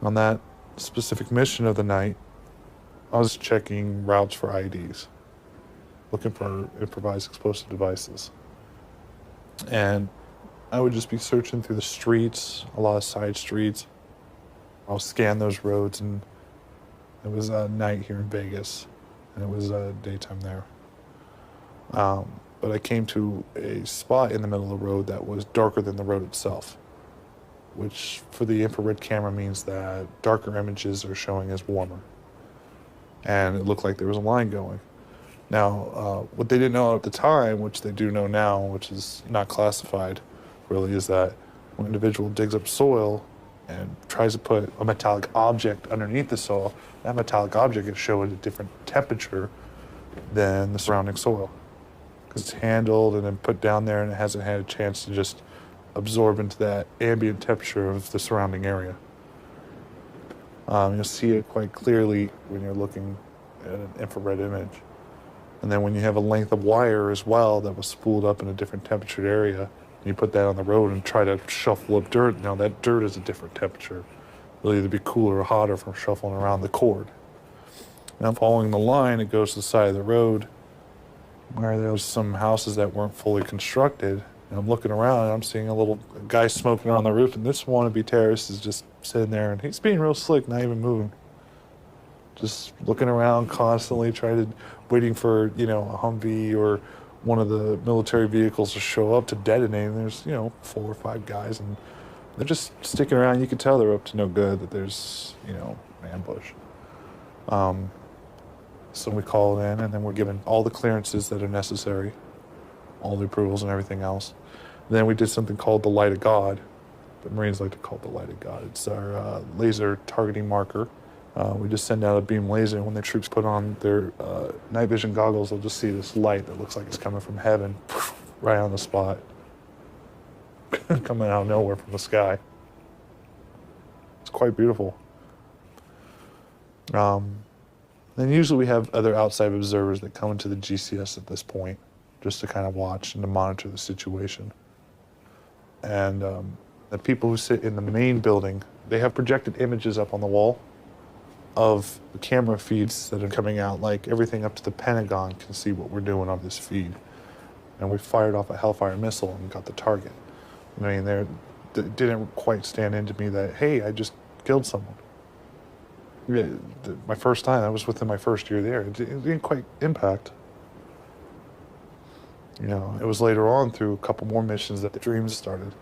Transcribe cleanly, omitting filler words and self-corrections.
On that specific mission of the night, I was checking routes for IEDs, looking for improvised explosive devices. And I would just be searching through the streets, a lot of side streets. I'll scan those roads, and it was night here in Vegas, and it was daytime there. But I came to a spot in the middle of the road that was darker than the road itself, which for the infrared camera means that darker images are showing as warmer. And it looked like there was a line going. Now, what they didn't know at the time, which they do know now, which is not classified really, is that when an individual digs up soil and tries to put a metallic object underneath the soil, that metallic object is showing a different temperature than the surrounding soil. Because it's handled and then put down there, and it hasn't had a chance to just absorb into that ambient temperature of the surrounding area. You'll see it quite clearly when you're looking at an infrared image. And then when you have a length of wire as well that was spooled up in a different temperatured area, and you put that on the road and try to shuffle up dirt, now that dirt is a different temperature. It'll either be cooler or hotter from shuffling around the cord. Now following the line, it goes to the side of the road where there's some houses that weren't fully constructed. And I'm looking around and I'm seeing a little guy smoking on the roof, and this wannabe terrorist is just sitting there, and he's being real slick, not even moving. Just looking around constantly, waiting for, a Humvee or one of the military vehicles to show up to detonate. And there's, 4 or 5 guys, and they're just sticking around. You can tell they're up to no good, that there's, an ambush. So we call it in, and then we're given all the clearances that are necessary, all the approvals and everything else. And then we did something called the Light of God. The Marines like to call it the Light of God. It's our laser targeting marker. We just send out a beam laser, and when the troops put on their night vision goggles, they'll just see this light that looks like it's coming from heaven, right on the spot, coming out of nowhere from the sky. It's quite beautiful. Then usually we have other outside observers that come into the GCS at this point, just to kind of watch and to monitor the situation. And the people who sit in the main building, they have projected images up on the wall of the camera feeds that are coming out. Like everything up to the Pentagon can see what we're doing on this feed. And we fired off a Hellfire missile and got the target. I mean, it didn't quite stand into me that, hey, I just killed someone. My first time, that was within my first year there. It didn't quite impact. It was later on through a couple more missions that the dreams started.